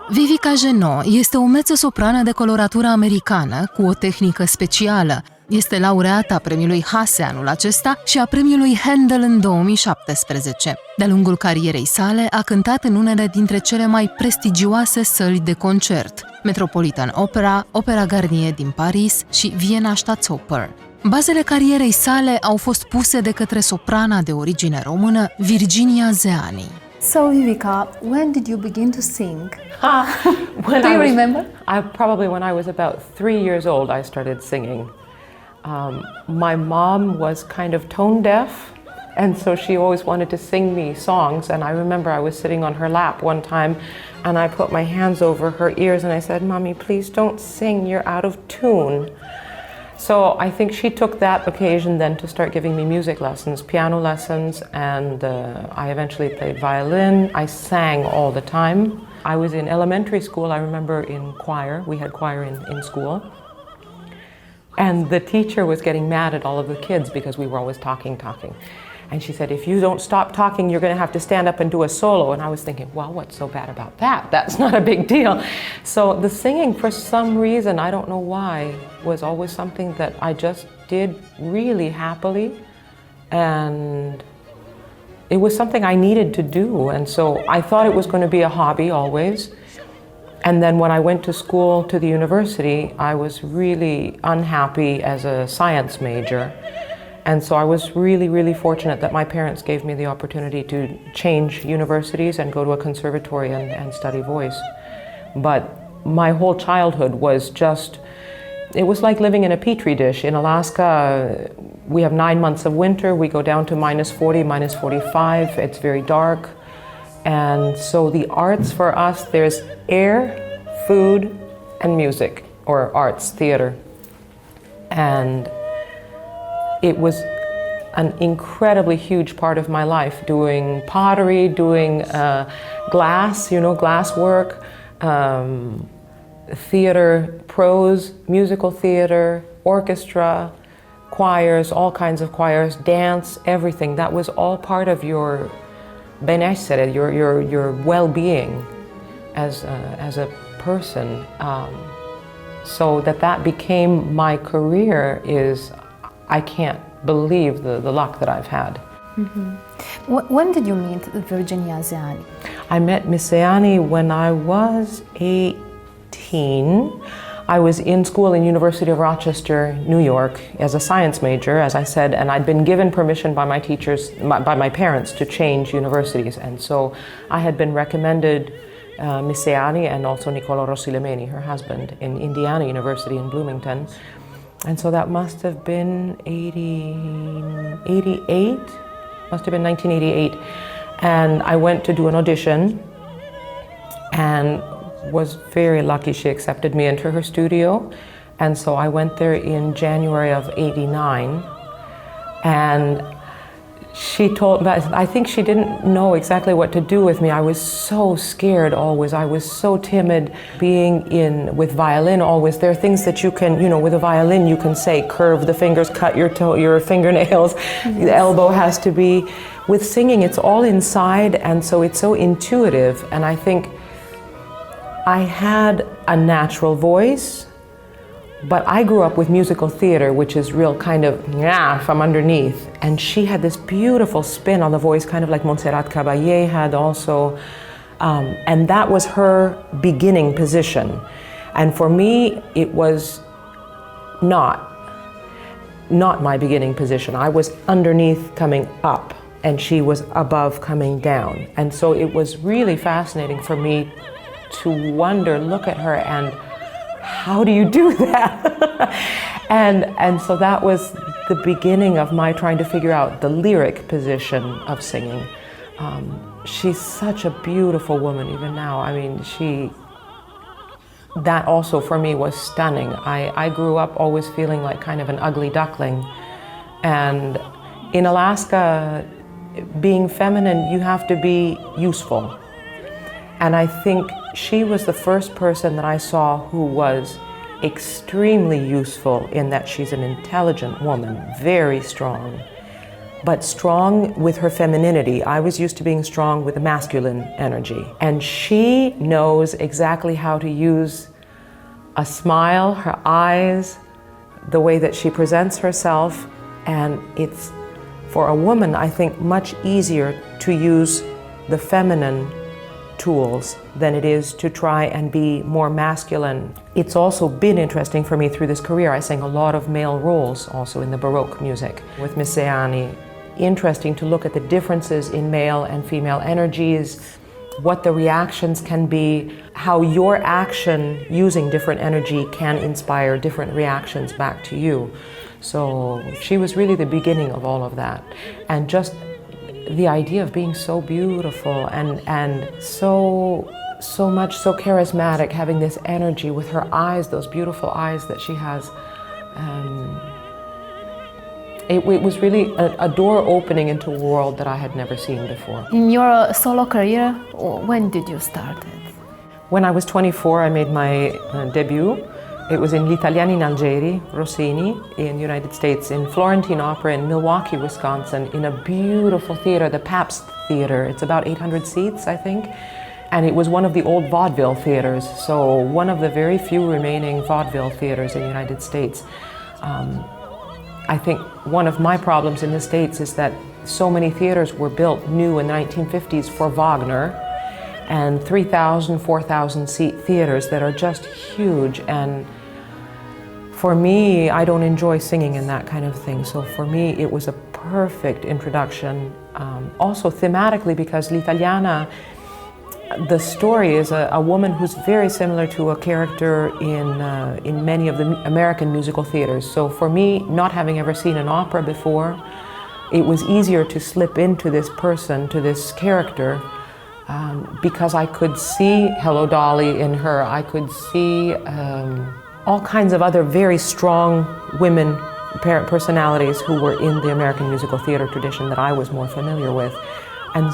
Vivica Genot este o mezzo-soprană de coloratură americană cu o tehnică specială. Este laureata premiului Hasse anul acesta și a premiului Handel în 2017. De-a lungul carierei sale a cântat în unele dintre cele mai prestigioase săli de concert: Metropolitan Opera, Opera Garnier din Paris și Vienna Staatsoper. Bazele carierei sale au fost puse de către soprana de origine română Virginia Zeani. So Vivica, when did you begin to sing? Do you remember? Probably when I was about 3 years old, I started singing. My mom was kind of tone deaf, and so she always wanted to sing me songs. And I remember I was sitting on her lap one time, and I put my hands over her ears, and I said, "Mommy, please don't sing. You're out of tune." So I think she took that occasion then to start giving me music lessons, piano lessons, and I eventually played violin. I sang all the time. I was in elementary school, I remember, in choir. We had choir in school. And the teacher was getting mad at all of the kids because we were always talking. And she said, if you don't stop talking, you're going to have to stand up and do a solo. And I was thinking, well, what's so bad about that? That's not a big deal. So the singing, for some reason, I don't know why, was always something that I just did really happily. And it was something I needed to do. And so I thought it was going to be a hobby always. And then when I went to school, to the university, I was really unhappy as a science major. And so I was really, really fortunate that my parents gave me the opportunity to change universities and go to a conservatory and study voice. But my whole childhood was just, it was like living in a petri dish. In Alaska, we have 9 months of winter. We go down to -40, -45. It's very dark. And so the arts for us, there's air, food, and music, or arts, theater. And it was an incredibly huge part of my life, doing pottery, doing glass, glass work, theater, prose, musical theater, orchestra, choirs, all kinds of choirs, dance, everything. That was all part of your benessere, your well-being as a person. So that became my career is, I can't believe the luck that I've had. Mm-hmm. When did you meet Virginia Zeani? I met Miss Zeani when I was 18. I was in school in University of Rochester, New York, as a science major, as I said, and I'd been given permission by my teachers, by my parents, to change universities. And so I had been recommended Miss Zeani and also Niccolo Rossi-Lemeni, her husband, in Indiana University in Bloomington. And so that must have been 88, must have been 1988. And I went to do an audition and was very lucky she accepted me into her studio. And so I went there in January of 89. And she told me, I think she didn't know exactly what to do with me. I was so scared always. I was so timid being with violin always. There are things that you can, with a violin you can say, curve the fingers, cut your fingernails. Yes. The elbow has to be. With singing, it's all inside, and so it's so intuitive. And I think I had a natural voice, but I grew up with musical theater, which is real kind of from underneath. And she had this beautiful spin on the voice, kind of like Montserrat Caballé had also. And that was her beginning position. And for me, it was not my beginning position. I was underneath coming up, and she was above coming down. And so it was really fascinating for me to wonder, look at her, and how do you do that? and so that was the beginning of my trying to figure out the lyric position of singing. She's such a beautiful woman even now. I mean, that also for me was stunning. I grew up always feeling like kind of an ugly duckling. And in Alaska, being feminine, you have to be useful. And I think she was the first person that I saw who was extremely useful in that she's an intelligent woman, very strong, but strong with her femininity. I was used to being strong with the masculine energy. And she knows exactly how to use a smile, her eyes, the way that she presents herself. And it's, for a woman, I think, much easier to use the feminine tools than it is to try and be more masculine. It's also been interesting for me through this career. I sang a lot of male roles also in the Baroque music with Miss Zeani. Interesting to look at the differences in male and female energies, what the reactions can be, how your action using different energy can inspire different reactions back to you. So she was really the beginning of all of that. And just the idea of being so beautiful and so much, so charismatic, having this energy with her eyes, those beautiful eyes that she has. It was really a door opening into a world that I had never seen before. In your solo career, when did you start it? When I was 24, I made my debut. It was in Gli Italiani in Algeri, Rossini, in the United States, in Florentine Opera in Milwaukee, Wisconsin, in a beautiful theater, the Pabst Theater. It's about 800 seats, I think. And it was one of the old vaudeville theaters, so one of the very few remaining vaudeville theaters in the United States. I think one of my problems in the States is that so many theaters were built new in the 1950s for Wagner, and 3,000, 4,000 seat theaters that are just huge. And for me, I don't enjoy singing in that kind of thing. So for me, it was a perfect introduction. Also thematically, because L'Italiana, the story is a woman who's very similar to a character in many of the American musical theaters. So for me, not having ever seen an opera before, it was easier to slip into this person, to this character, because I could see Hello Dolly in her. I could see all kinds of other very strong women personalities who were in the American musical theater tradition that I was more familiar with. And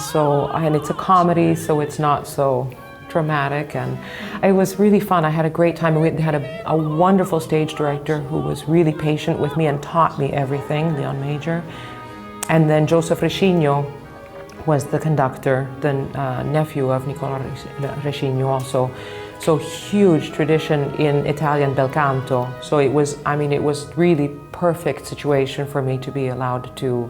it's a comedy, so it's not so dramatic, and it was really fun. I had a great time. We had a wonderful stage director who was really patient with me and taught me everything, Leon Major. And then Joseph Rescigno was the conductor, the nephew of Nicola Rescigno also. So huge tradition in Italian bel canto. So it was really perfect situation for me to be allowed to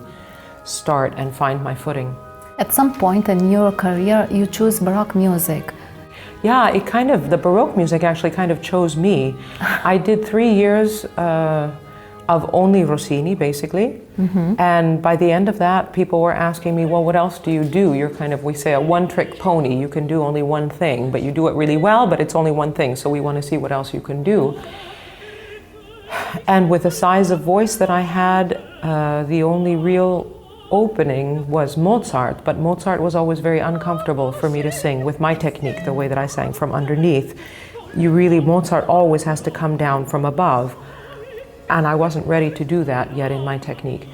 start and find my footing. At some point in your career, you choose Baroque music. Yeah, the Baroque music actually kind of chose me. I did 3 years of only Rossini, basically. Mm-hmm. And by the end of that, people were asking me, well, what else do you do? You're we say, a one-trick pony. You can do only one thing, but you do it really well, but it's only one thing. So we want to see what else you can do. And with the size of voice that I had, the only real opening was Mozart, but Mozart was always very uncomfortable for me to sing with my technique, the way that I sang from underneath. Mozart always has to come down from above, and I wasn't ready to do that yet in my technique.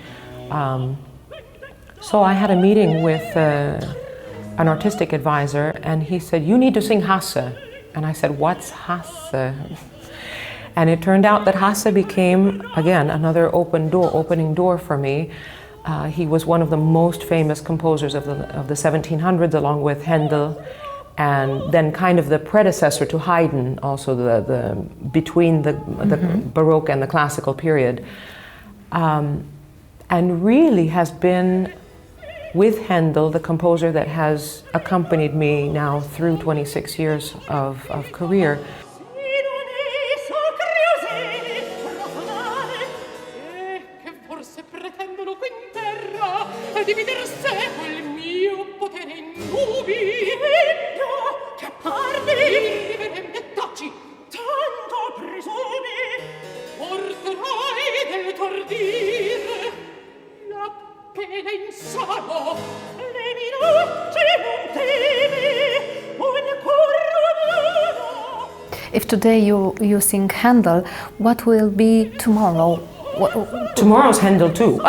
So I had a meeting with an artistic advisor, and he said, you need to sing Hasse. And I said, what's Hasse? And it turned out that Hasse became, again, another opening door for me. He was one of the most famous composers of the 1700s, along with Handel, and then kind of the predecessor to Haydn, also between the Baroque and the classical period, and really has been, with Handel, the composer that has accompanied me now through 26 years of career. If today you sing Handel, what will be tomorrow? Tomorrow's Handel too.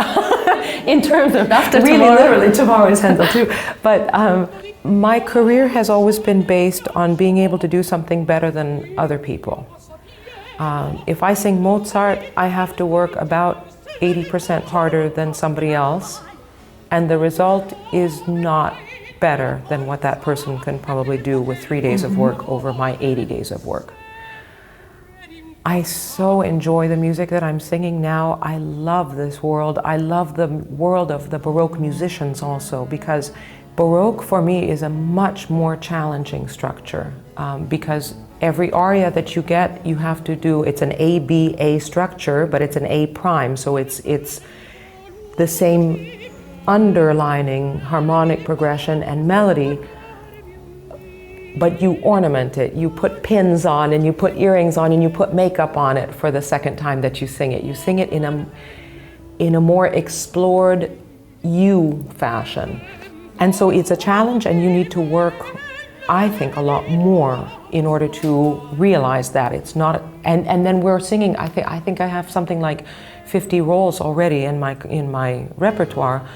in terms of After really tomorrow. literally tomorrow is Handel too. But my career has always been based on being able to do something better than other people. If I sing Mozart, I have to work about 80% harder than somebody else, and the result is not better than what that person can probably do with 3 days of work over my 80 days of work. I so enjoy the music that I'm singing now. I love this world. I love the world of the Baroque musicians also, because Baroque for me is a much more challenging structure, because every aria that you get, you have to do, it's an A-B-A structure, but it's an A prime, so it's the same underlining harmonic progression and melody, but you ornament it. You put pins on, and you put earrings on, and you put makeup on it for the second time that you sing it. You sing it in a more explored you fashion. And so it's a challenge, and you need to work, I think, a lot more in order to realize that it's not, and then we're singing, I think I have something like 50 roles already in my repertoire.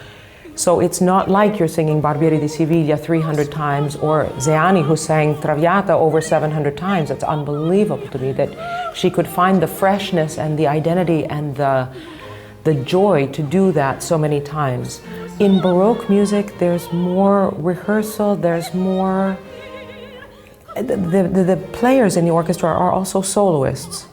So it's not like you're singing Barbieri di Siviglia 300 times, or Zeani, who sang Traviata over 700 times. It's unbelievable to me that she could find the freshness and the identity and the joy to do that so many times. In Baroque music, there's more rehearsal, there's more... The players in the orchestra are also soloists.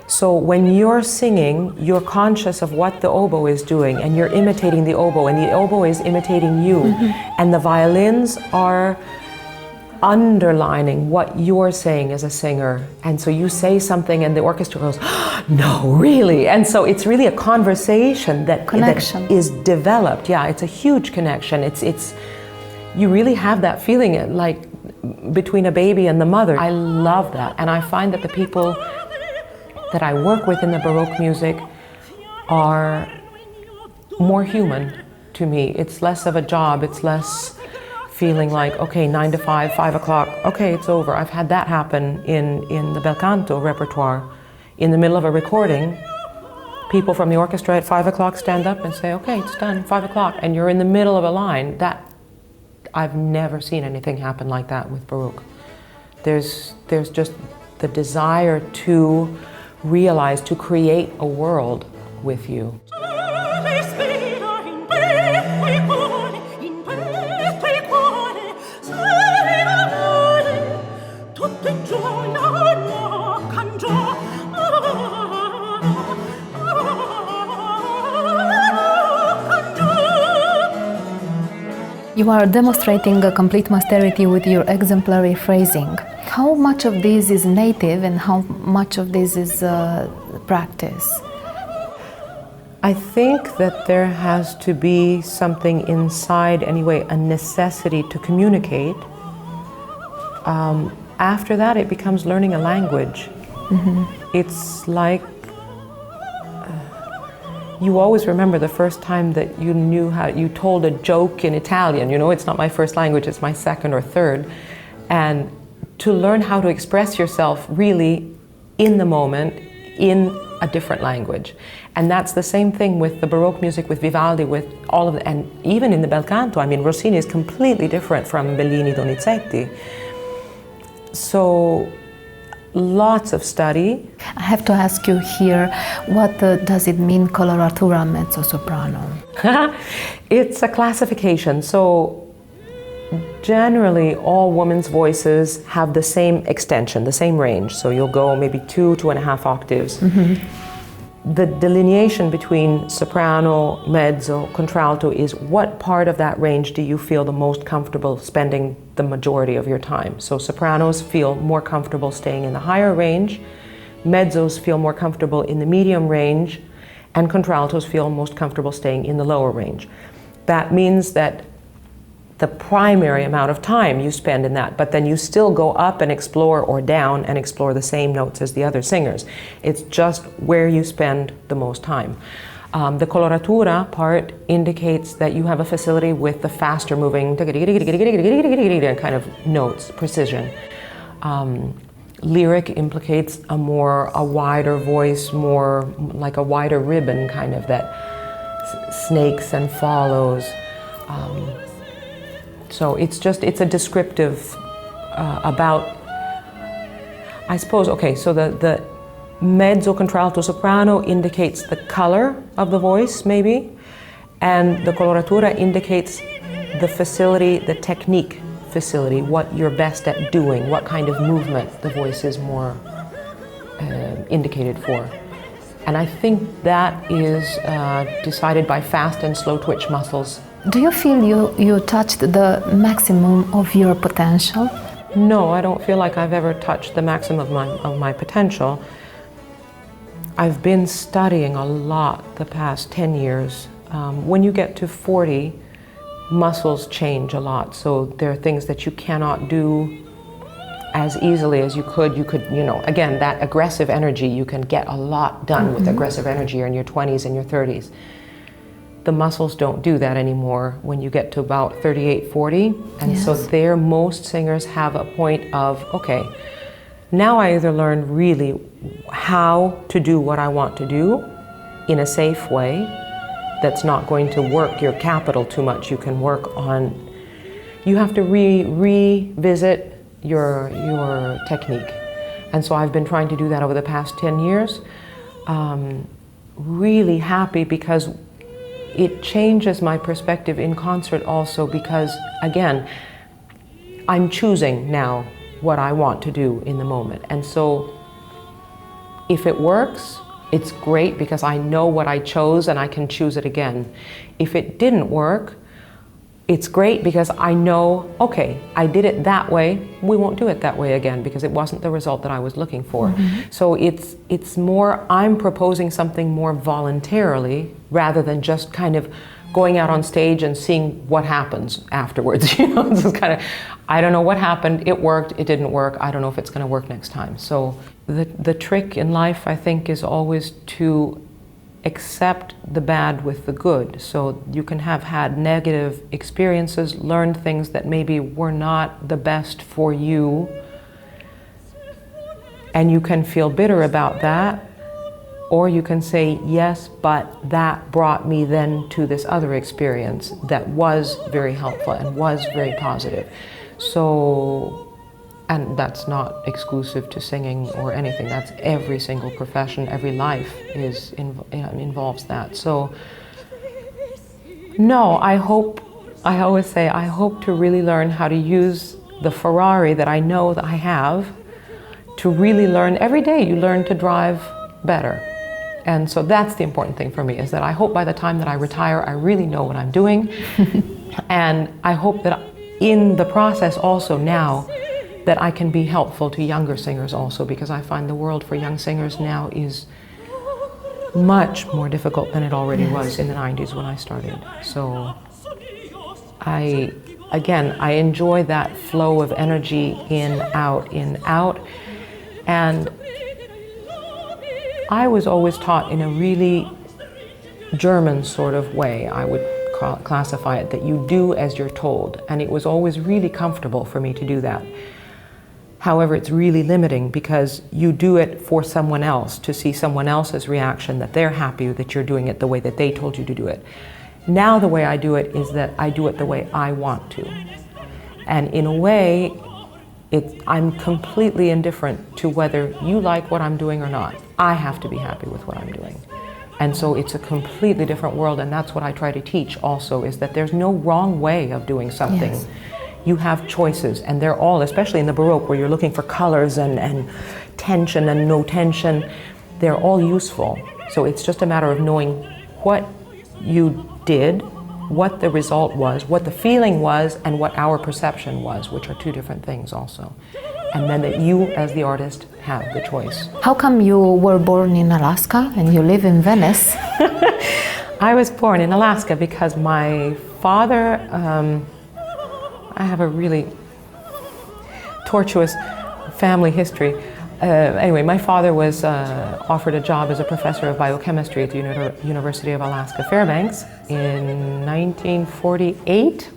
So when you're singing, you're conscious of what the oboe is doing, and you're imitating the oboe, and the oboe is imitating you. And the violins are underlining what you're saying as a singer. And so you say something and the orchestra goes, oh, no, really? And so it's really a conversation that is developed. Yeah, it's a huge connection. It's you really have that feeling like between a baby and the mother. I love that. And I find that the people that I work with in the Baroque music are more human to me. It's less of a job. It's less feeling like, okay, 9 to 5, 5 o'clock, okay, it's over. I've had that happen in the bel canto repertoire. In the middle of a recording, people from the orchestra at 5 o'clock stand up and say, okay, it's done, 5 o'clock, and you're in the middle of a line. That, I've never seen anything happen like that with Baroque. There's just the desire to realize, to create a world with you. You are demonstrating a complete mastery with your exemplary phrasing. How much of this is native and how much of this is practice? I think that there has to be something inside, anyway, a necessity to communicate. After that, it becomes learning a language. It's like you always remember the first time that you knew how you told a joke in Italian. You know, it's not my first language, it's my second or third. And to learn how to express yourself really in the moment in a different language. And that's the same thing with the Baroque music, with Vivaldi, with all of the, and even in the bel canto. I mean, Rossini is completely different from Bellini, Donizetti. So lots of study. I have to ask you here, what does it mean, coloratura mezzo-soprano? It's a classification. So generally, all women's voices have the same extension, the same range. So you'll go maybe 2.5 octaves. The delineation between soprano, mezzo, contralto is what part of that range do you feel the most comfortable spending the majority of your time. So sopranos feel more comfortable staying in the higher range, mezzos feel more comfortable in the medium range, and contraltos feel most comfortable staying in the lower range. That means that the primary amount of time you spend in that, but then you still go up and explore, or down and explore the same notes as the other singers. It's just where you spend the most time. The coloratura part indicates that you have a facility with the faster moving kind of notes, precision. Lyric implicates a wider voice, more like a wider ribbon kind of that snakes and follows. So it's a descriptive about, I suppose, okay, so the mezzo, contralto, soprano indicates the color of the voice, maybe, and the coloratura indicates the facility, the technique facility, what you're best at doing, what kind of movement the voice is more indicated for. And I think that is decided by fast and slow twitch muscles. Do you feel you touched the maximum of your potential? No, I don't feel like I've ever touched the maximum of my potential. I've been studying a lot the past 10 years. When you get to 40, muscles change a lot. So there are things that you cannot do as easily as you could. You could, again, that aggressive energy, you can get a lot done with aggressive energy in your 20s and your 30s. The muscles don't do that anymore when you get to about 38, 40. And so there, most singers have a point of, okay, now I either learn really how to do what I want to do in a safe way that's not going to work your capital too much. You can work on, you have to revisit your technique. And so I've been trying to do that over the past 10 years. Really happy because it changes my perspective in concert also because, again, I'm choosing now what I want to do in the moment. And so if it works, it's great because I know what I chose and I can choose it again. If it didn't work, it's great because I know, okay, I did it that way, we won't do it that way again because it wasn't the result that I was looking for. So it's more, I'm proposing something more voluntarily rather than just kind of going out on stage and seeing what happens afterwards. It's just kind of, I don't know what happened, it worked, it didn't work, I don't know if it's going to work next time. So the trick in life, I think, is always to accept the bad with the good. So you can have had negative experiences, learned things that maybe were not the best for you, and you can feel bitter about that, or you can say, yes, but that brought me then to this other experience that was very helpful and was very positive. So, and that's not exclusive to singing or anything. That's every single profession, every life involves that. So, no, I always say, I hope to really learn how to use the Ferrari that I know that I have to really learn. Every day you learn to drive better. And so that's the important thing for me, is that I hope by the time that I retire, I really know what I'm doing. And I hope that in the process also now, that I can be helpful to younger singers also, because I find the world for young singers now is much more difficult than it already was in the 90s when I started. So I enjoy that flow of energy in, out, and I was always taught in a really German sort of way, I would classify it, that you do as you're told, and it was always really comfortable for me to do that. However, it's really limiting because you do it for someone else, to see someone else's reaction, that they're happy that you're doing it the way that they told you to do it. Now the way I do it is that I do it the way I want to. And in a way, I'm completely indifferent to whether you like what I'm doing or not. I have to be happy with what I'm doing. And so it's a completely different world, and that's what I try to teach also, is that there's no wrong way of doing something. Yes. You have choices, and they're all, especially in the Baroque where you're looking for colors and tension and no tension, they're all useful. So it's just a matter of knowing what you did, what the result was, what the feeling was, and what our perception was, which are two different things also. And then that you, as the artist, have the choice. How come you were born in Alaska and you live in Venice? I was born in Alaska because my father, I have a really tortuous family history. Anyway, my father was offered a job as a professor of biochemistry at the University of Alaska Fairbanks in 1948.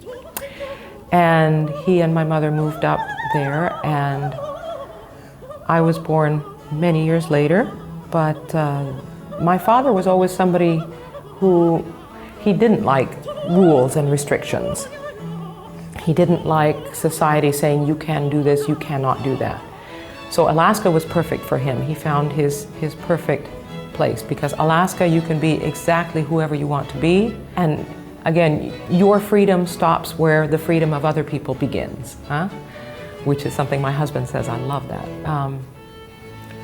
And he and my mother moved up there, and I was born many years later. But my father was always somebody who, he didn't like rules and restrictions. He didn't like society saying you can do this, you cannot do that. So Alaska was perfect for him. He found his perfect place, because Alaska, you can be exactly whoever you want to be, and again, your freedom stops where the freedom of other people begins, which is something my husband says. I love that.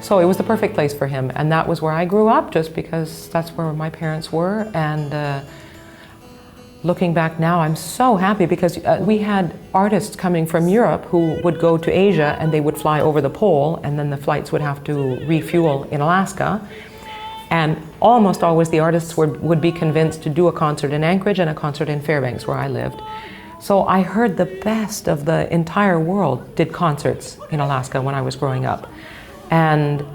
So it was the perfect place for him, and that was where I grew up, just because that's where my parents were. And looking back now, I'm so happy, because we had artists coming from Europe who would go to Asia and they would fly over the pole, and then the flights would have to refuel in Alaska. And almost always the artists would be convinced to do a concert in Anchorage and a concert in Fairbanks, where I lived. So I heard the best of the entire world did concerts in Alaska when I was growing up. And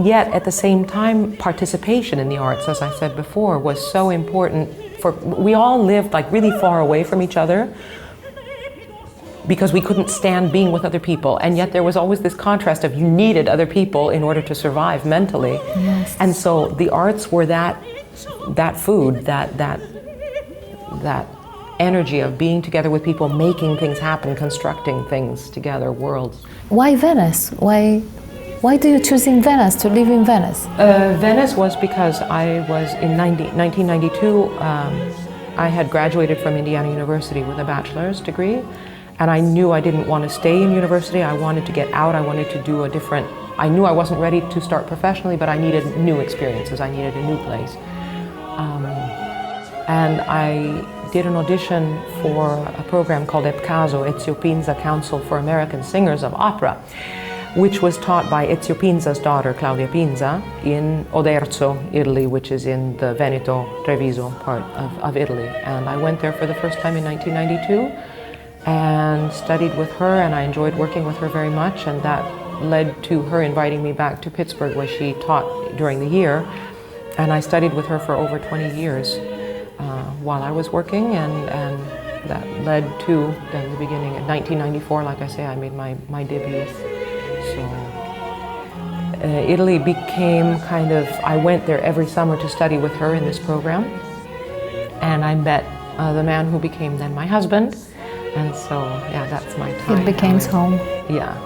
yet, at the same time, participation in the arts, as I said before, was so important. We all lived like really far away from each other, because we couldn't stand being with other people, and yet there was always this contrast of you needed other people in order to survive mentally. Yes. And so the arts were that food, that energy of being together with people, making things happen, constructing things together, worlds. Why Venice? Why do you choose in Venice, to live in Venice? Venice was because I was in 1992, I had graduated from Indiana University with a bachelor's degree, and I knew I didn't want to stay in university. I wanted to get out. I wanted to do I knew I wasn't ready to start professionally, but I needed new experiences. I needed a new place. And I did an audition for a program called EPCASO, Ezio Pinza Council for American Singers of Opera, which was taught by Ezio Pinza's daughter, Claudia Pinza, in Oderzo, Italy, which is in the Veneto, Treviso part of Italy. And I went there for the first time in 1992 and studied with her, and I enjoyed working with her very much, and that led to her inviting me back to Pittsburgh, where she taught during the year, and I studied with her for over 20 years while I was working, and that led to then the beginning in 1994, like I say, I made my debut. So Italy became kind of, I went there every summer to study with her in this program, and I met the man who became then my husband, and so yeah, that's my time. It became home. Yeah.